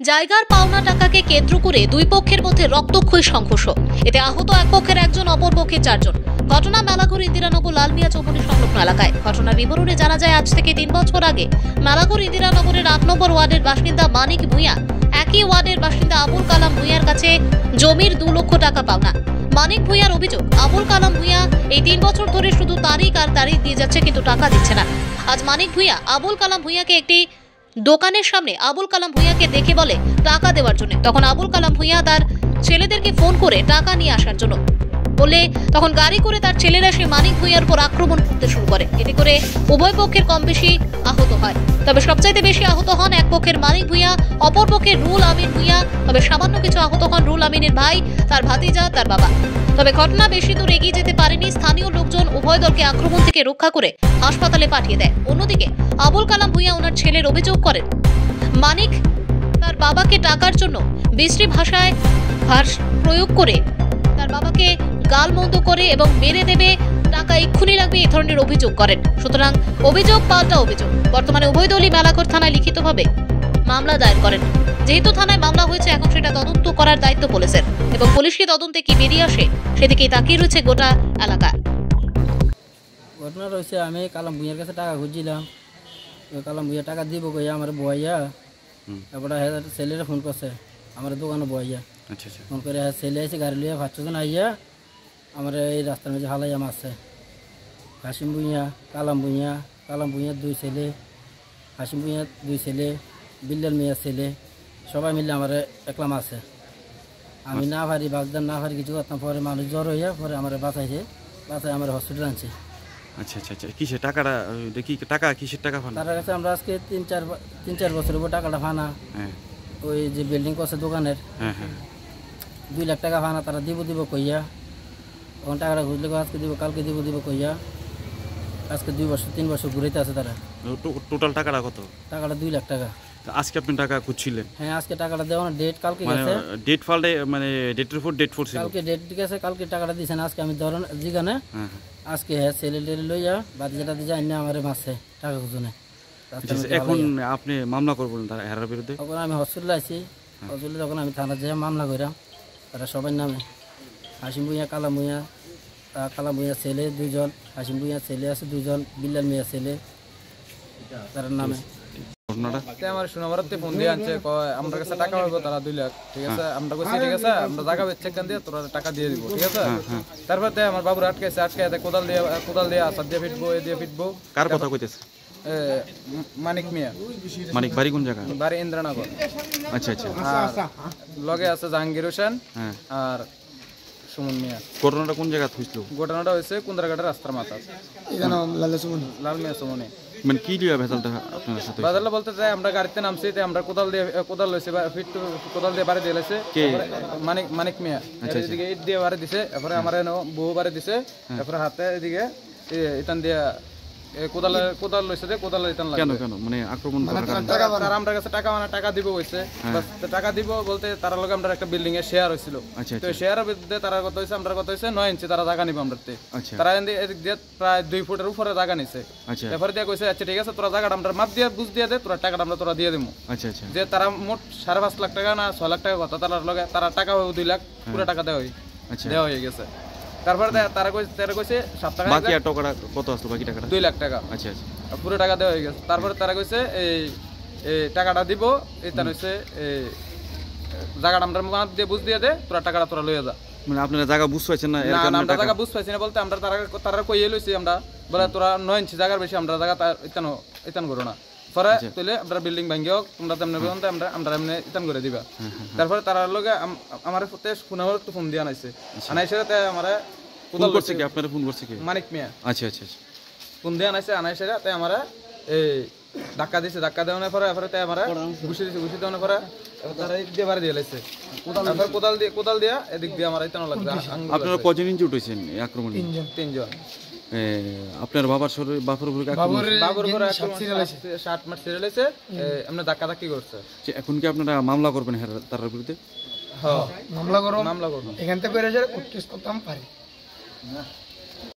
জায়গার পাওনা টাকাকে কেন্দ্র করে দুই পক্ষের মধ্যে রক্তক্ষয়ী সংঘর্ষ। এতে আহত এক পক্ষের একজন, অপর পক্ষের চারজন। ঘটনা মেলাঘর ইন্দিরানগর লালমিয়া চৌমুহনী সংলগ্ন এলাকায়। ঘটনার বিবরণে জানা যায়, আজ থেকে 3 বছর আগে মেলাঘর ইন্দিরানগরের 8 নম্বর ওয়ার্ডের বাসিন্দা মানিক ভূঁইয়া একই ওয়ার্ডের বাসিন্দা আবুল কালাম ভূঁইয়ার কাছে জমির 2 লক্ষ টাকা পাওনা। মানিক ভূঁইয়ার অভিযোগ, আবুল কালাম ভূঁইয়া এই 3 বছর ধরে শুধু তারিখ আর তারিখ দিয়ে যাচ্ছে, কিন্তু টাকা দিচ্ছে না। আজ মানিক ভূঁইয়া আবুল কালাম ভূঁইয়াকে একটি দোকানের সামনে আবুল কালাম ভূঁইয়াকে দেখে বলে টাকা দেওয়ার জন্য। তখন আবুল কালাম ভূঁইয়া তার ছেলেদেরকে ফোন করে টাকা নিয়ে আসার জন্য বলে তখন গাড়ি করে তার ছেলেরা সে মানিক ভূঁইয়ার উপর আক্রমণ করতে শুরু করে। এতে করে উভয় পক্ষের কম বেশি আহত হয়, তবে সবচাইতে বেশি আহত হন এক পক্ষের মানিক ভূঁইয়া, অপর পক্ষের রুল আমিন ভূঁইয়া। তবে সামান্য কিছু আহত হন রুল আমিনের ভাই, তার ভাতিজা, তার বাবা। তবে ঘটনা বেশি দূর এগিয়ে যেতে পারেনি। স্থানীয় লোকজন উভয় দলকে আক্রমণ থেকে রক্ষা করে হাসপাতালে পাঠিয়ে দেয়। অন্যদিকে আবুল কালাম ভূঁইয়া ওনার ছেলের অভিযোগ করেন, মানিক তার বাবাকে টাকার জন্য বিশ্রী ভাষায় প্রয়োগ করে তার বাবাকে গালমন্দ করে এবং মেরে দেবে, টাকা এক্ষুনি লাগবে, এই ধরনের অভিযোগ করেন। সুতরাং অভিযোগ পাল্টা অভিযোগ। বর্তমানে উভয় দলই মেলাঘর থানায় লিখিতভাবে মামলা দায়ের করেন। যেহেতু থানায় মামলা হয়েছে, এখন সেটা তদন্ত করার দায়িত্ব পুলিশের এবং পুলিশি তদন্তে কি বেরিয়ে আসে সেদিকেই তাকিয়ে রয়েছে গোটা এলাকা। ঘটনা রয়েছে, আমি কালাম ভূঁইয়ার কাছে টাকা খুঁজছিলাম। কালাম ভূঁইয়া টাকা দিব কইয়া আমার বইয়া, তারপরে ছেলেরা ফোন করছে আমার দোকানে বইয়া। আচ্ছা আচ্ছা। ফোন করে ছেলে এসে গাড়ি লিয়ে 5-6 জন আইয়া আমার এই রাস্তার মাঝে হালাইয়া মারছে। হাসিম ভূঁইয়া, কালাম ভূঁইয়া, কালাম ভূঁইয়ার 2 ছেলে, হাসিম ভূঁইয়ার 2 ছেলে, বিল্লাল মিয়ার ছেলে, সবাই মিলে আমার একলা মারছে। আমি না পারি বাগদান না পারি কিছু করতাম। পরে মানুষ জ্বর হইয়া পরে আমার বাঁচাইছে, বাঁচাই আমার হসপিটাল আনছে। আচ্ছা আচ্ছা আচ্ছা। কিসের টাকাটা, কি টাকা, কিসের টাকা পান? তার কাছে আমরা আজকে 3-4 বছরের উপর টাকাটা ফানা। হ্যাঁ। ওই যে বিল্ডিং করছে দোকানের, হ্যাঁ হ্যাঁ। 2 লাখ টাকা ফানা। তারা দিব কইয়া, তখন টাকাটা খুঁজলে আজকে দিব, কালকে দিব কইয়া। আজকে 2 বছর 3 বছর ঘুরাইতে আছে তারা। টোটাল টাকাটা কত? টাকাটা 2 লাখ টাকা। আজকে আপনি টাকা খুঁজছিলেন? হ্যাঁ, আজকে টাকাটা দেওয়া না, ডেট কালকে মানে গেছে। ডেট ফালডে, মানে ডেটের উপর ডেট পড়ছিল। কালকে ডেট গেছে, কালকে টাকাটা দিছেন। আজকে আমি ধরেন জিগানে আজকে ছেলে লইয়া বাতিজাটা দিয়ে যাই না আমার মাসে টাকা খুঁজনে। এখন আপনি মামলা করবেন তার হেরার বিরুদ্ধে? তখন আমি হসপিটালে আছি। হসপিটালে তখন আমি থানা যেয়ে মামলা করিলাম তারা সবার নামে। হাসিম ভূঁইয়া, কালাম ভূঁইয়া, কালাম ভূঁইয়ার ছেলে 2 জন, হাসিম ভূঁইয়ার ছেলে আছে 2 জন, বিল্লাল মিয়ার ছেলে, তার নামে। আমার সোনাবাড়াতে ফোন দিয়ে আনছে, আমার কাছে টাকা পাবো তারা 2 লাখ। ঠিক আছে, আমরা কইছি ঠিক আছে, আমরা জায়গা বেচে কেন দিয়ে তোরা টাকা দিয়ে দিব। ঠিক আছে, তারপর আমার বাবুর আটকাইছে, কোদাল দিয়ে আসাদ দিয়ে ফিটবো, এ দিয়ে ফিটবো। কার কথা কইতেছে? মানিক মিয়া। মানিক বাড়ি কোন জায়গা? বাড়ি ইন্দ্রনগর। আচ্ছা আচ্ছা। লগে আছে জাহাঙ্গীর হোসেন আর সুমন মিয়া। ঘটনাটা কোন জায়গা হইছিল? ঘটনাটা হয়েছে কুন্দ্রাঘাটের রাস্তার মাথা, লালমিয়া সুমনে। মানে কি দিয়ে ভেজালটা আপনার সাথে? ভেজালটা বলতে চাই, আমরা গাড়িতে নামছি, আমরা কোদাল লইছে, কোদাল দিয়ে বাড়ি দিয়ে লাইছে মানিক মিয়া। এদিকে ইট দিয়ে বাড়ি দিছে, এরপরে আমার বউ বাড়ি দিছে, এরপরে হাতে এদিকে ইতান দিয়ে কোদাল লইছে, কোদাল ইতান লাগে। কেন মানে আক্রমণ করার কারণ? তারা আমার কাছে টাকা দিব কইছে। টাকা দিব বলতে তার লগে আমরা একটা বিল্ডিং এ শেয়ার হইছিল। তো শেয়ারের বিরুদ্ধে তারা কত হইছে, আমরা কত হইছে 9 ইঞ্চি তারা জায়গা নিব আমরাতে। তারা এদিক দিয়ে প্রায় 2 ফুটের উপরে জায়গা নিছে। এরপরে দিয়ে কইছে আচ্ছা ঠিক আছে, তোরা জায়গাটা আমরা মাপ দিয়ে বুঝ দিয়ে দে, তোরা টাকাটা আমরা তোরা দিয়ে দিমু। আচ্ছা আচ্ছা। যে তারা মোট 5.5 লাখ টাকা না 6 লাখ টাকা কথা তার লগে, তারা টাকা 2 লাখ পুরো টাকা দেওয়া হয়ে গেছে। তারপরে তারা কইছে 7 টাকা বাকি টাকাটা কত আসলো? বাকি টাকাটা 2 লাখ টাকা। আচ্ছা আচ্ছা, পুরো টাকা দেওয়া হয়ে গেছে। তারপরে তারা কইছে এই টাকাটা দিব, এটা হইছে জায়গাটা আমরা মাপ দিয়ে বুঝ দিয়ে দে, তোরা টাকাটা তোরা লইয়া যা। মানে আপনারা জায়গা বুঝ পাইছেন না? না, আমরা জায়গা বুঝ পাইছি না বলতে আমরা তারা কইয়ে লইছি, আমরা বলে তোরা 9 ইঞ্চি জায়গার বেশি আমরা জায়গা ইতান করো না। পরে তুলে আমরা বিল্ডিং ভাঙ্গিও তোমরা তেমনি আমরা এমনি ইতান করে দিবা। তারপরে তার লগে আমার ফোনাবার তো ফোন দিয়ে আনাইছে, তাই আমার কোদাল করছে কি? আপনারা ফোন করছে কি? মানিক মিয়া। আচ্ছা আচ্ছা আচ্ছা। ফোন দিয়ে আনাইছে তাই আমার এই ধাক্কা দিছে, ধাক্কা দেওয়ানোর পরে তাই আমার ঘুষি দেওয়ানোর পরে তারা এদিক দিয়ে বাড়ি দিয়ে লাইছে, কোদাল দিয়া এদিক দিয়ে আমার ইতানো লাগবে। আপনারা কজন ইঞ্জুর্ড হয়েছেন এই আক্রমণে? 3 জন। আপনার বাবার শরীর, বাবার উপরে শার্ট মার ছিঁড়ে লাইছে, এমনি ধাক্কি করছে। এখন কি আপনারা মামলা করবেন তার বিরুদ্ধে? হ্যাঁ, মামলা করব। এখান থেকে এখান থেকে করতাম পারি না।